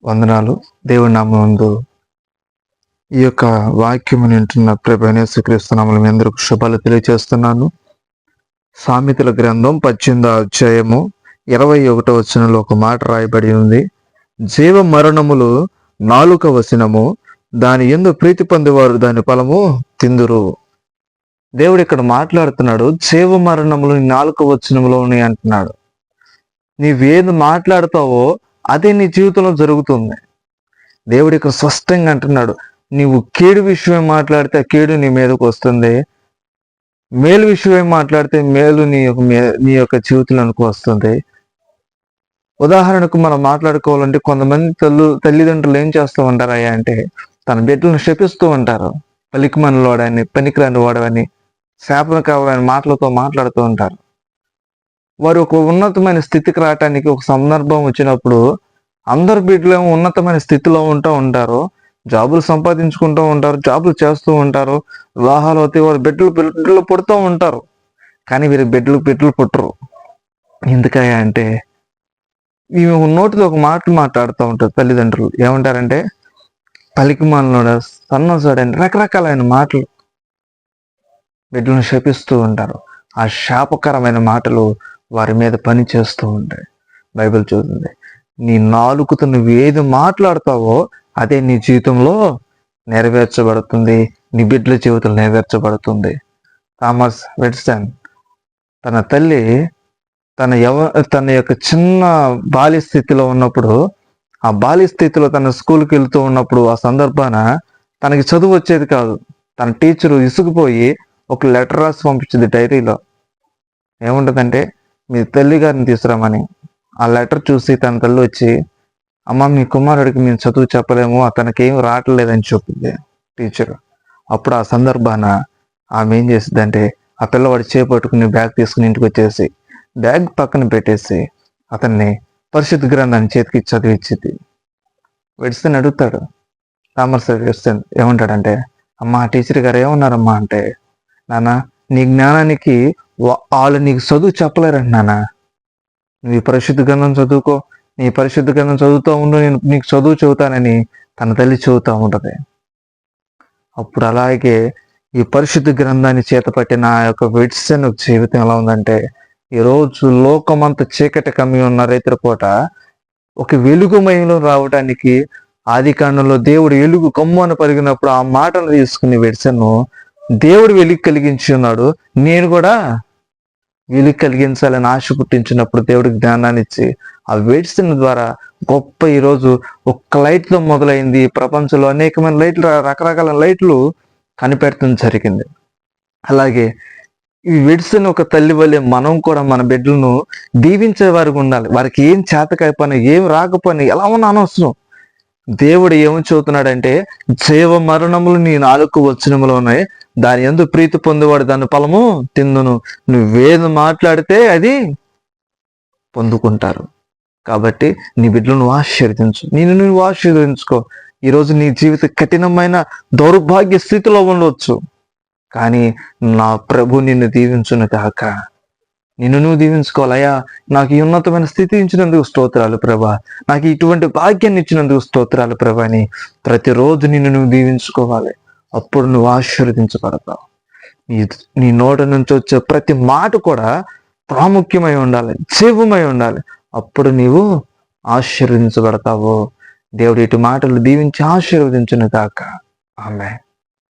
వందనాలు. దేవుని నామమునందు ఈ యొక్క వాక్యము వింటున్న ప్రభువైన యేసుక్రీస్తు నామములో మీ అందరికీ శుభాలు తెలియజేస్తున్నాను. సామెతల గ్రంథం 18వ అధ్యాయము 21వ వచనంలో ఒక మాట రాయబడి ఉంది. జీవ మరణములు నాలుక వశనము, దాని యందు ప్రీతి పొందేవారు దాని ఫలము తిందురు. దేవుడు ఇక్కడ మాట్లాడుతున్నాడు. జీవ మరణములు నాలుక వచనములో ఉన్నాయి అంటున్నాడు. నీవేది మాట్లాడతావో అదే నీ జీవితంలో జరుగుతుంది. దేవుడు ఇక్కడ స్పష్టంగా అంటున్నాడు, నీవు కీడు విషయం మాట్లాడితే ఆ కీడు నీ మీదకు వస్తుంది, మేలు విషయం మాట్లాడితే మేలు నీ యొక్క జీవితంలోనికి వస్తుంది. ఉదాహరణకు మనం మాట్లాడుకోవాలంటే కొంతమంది తల్లిదండ్రులు ఏం చేస్తూ ఉంటారు అయ్యా అంటే తన బిడ్డలను శపిస్తూ ఉంటారు. పలికిమని వాడని, పనికిరాని వాడని, శాపన కావాలని మాటలతో మాట్లాడుతూ ఉంటారు. వారు ఒక ఉన్నతమైన స్థితికి రావటానికి ఒక సందర్భం వచ్చినప్పుడు అందరు బిడ్డలు ఉన్నతమైన స్థితిలో ఉంటూ ఉంటారు, జాబులు సంపాదించుకుంటూ ఉంటారు, జాబులు చేస్తూ ఉంటారు, వివాహాలు అవుతాయి, వారు బిడ్డలు పుడుతూ ఉంటారు. కానీ వీరి బిడ్డలు పుట్టరు. ఎందుకయ్యా అంటే ఇవి నోటితో ఒక మాట మాట్లాడుతూ ఉంటారు తల్లిదండ్రులు. ఏమంటారంటే పలికిమాలినోడా, సన్నోసాడని రకరకాలైన మాటలు బిడ్డలను శపిస్తూ ఉంటారు. ఆ శాపకరమైన మాటలు వారి మీద పని చేస్తూ ఉంటాయి. బైబిల్ చూస్తుంది, నీ నాలుకతో నువ్వు ఏది మాట్లాడతావో అదే నీ జీవితంలో నెరవేర్చబడుతుంది, నీ బిడ్డల జీవితంలో నెరవేర్చబడుతుంది. థామస్ ఎడిసన్ తన తల్లి తన యొక్క చిన్న బాల్య స్థితిలో ఉన్నప్పుడు, ఆ బాల్య స్థితిలో తన స్కూల్కి వెళ్తూ ఉన్నప్పుడు ఆ సందర్భాన తనకి చదువు వచ్చేది కాదు. తన టీచరు ఇసుకుపోయి ఒక లెటర్ రాసి పంపించింది డైరీలో. ఏముంటుందంటే మీ తల్లి గారిని తీసుకురామని. ఆ లెటర్ చూసి తన తల్లి వచ్చి, అమ్మ మీ కుమారుడికి మేము చదువు చెప్పలేము, అతనికి ఏం రావట్లేదని చెప్పింది టీచరు. అప్పుడు ఆ సందర్భాన ఆమె ఏం చేసిందంటే ఆ పిల్లవాడి చేపట్టుకుని బ్యాగ్ తీసుకుని ఇంటికి వచ్చేసి బ్యాగ్ పక్కన పెట్టేసి అతన్ని పరిశుద్ధ గ్రంథాన్ని చేతికి చదివిచ్చింది. వెడిస్తేనే అడుగుతాడు థామస్ ఎడిసన్, ఏమంటాడంటే అమ్మ టీచర్ గారు ఏమన్నారమ్మా అంటే, నాన్న నీ జ్ఞానానికి వాళ్ళు నీకు చదువు చెప్పలేరంట నాన్న, నువ్వు ఈ పరిశుద్ధ గ్రంథం చదువుకో, నీ పరిశుద్ధ గ్రంథం చదువుతూ ఉండు, నేను నీకు చదువు చెబుతానని తన తల్లి చెబుతూ ఉంటుంది. అప్పుడు అలాగే ఈ పరిశుద్ధ గ్రంథాన్ని చేతపట్టిన ఆ యొక్క ఎడిసన్ జీవితం ఎలా ఉందంటే, ఈరోజు లోకమంతా చీకటి కమ్మి ఉన్న రైతుల పూట ఒక వెలుగుమయంలో రావడానికి ఆది కాండంలో దేవుడు వెలుగు కమ్మును పరిగినప్పుడు ఆ మాటను తీసుకుని ఎడిసన్ దేవుడు వెలుగు కలిగించి ఉన్నాడు, నేను కూడా వెలుగు కలిగించాలని ఆశ పుట్టించినప్పుడు దేవుడికి జ్ఞానాన్ని ఇచ్చి ఆ ఎడిసన్ ద్వారా గొప్ప ఈరోజు ఒక్క లైట్తో మొదలైంది ప్రపంచంలో అనేకమైన లైట్లు, రకరకాల లైట్లు కనిపెట్టడం జరిగింది. అలాగే ఈ ఎడిసన్ ఒక తల్లి వల్లే మనం కూడా మన బిడ్డలను దీవించే వారికి ఉండాలి. వారికి ఏం చేతకాయపని, ఏం రాకపోయినా, ఎలా ఉన్నా అనవసరం. దేవుడు ఏమి చెబుతున్నాడంటే జీవ మరణములు నీ నాలుక వచనములో ఉన్నాయి, దాని యందు ప్రీతి పొందేవాడు దాని ఫలము తిందును. నువ్వేది మాట్లాడితే అది పొందుకుంటారు. కాబట్టి నీ బిడ్డలను ఆశీర్వదించు, నువ్వు ఆశీర్వదించుకో. ఈరోజు నీ జీవిత కఠినమైన దౌర్భాగ్య స్థితిలో ఉండవచ్చు, కానీ నా ప్రభు నిన్ను దీవించును కాక. నువ్వు దీవించుకోవాలయ్యా, నాకు ఈ ఉన్నతమైన స్థితి ఇచ్చినందుకు స్తోత్రాలు ప్రభా, నాకు ఇటువంటి భాగ్యాన్ని ఇచ్చినందుకు స్తోత్రాలు ప్రభా అని ప్రతిరోజు నువ్వు దీవించుకోవాలి. అప్పుడు నువ్వు ఆశీర్వదించబడతావు. నీ నోట నుంచి వచ్చే ప్రతి మాట కూడా ప్రాముఖ్యమై ఉండాలి, జీవమై ఉండాలి. అప్పుడు నీవు ఆశీర్వదించబడతావు. దేవుడు ఇటు మాటలు దీవించి ఆశీర్వదించును కాక. ఆమేన్.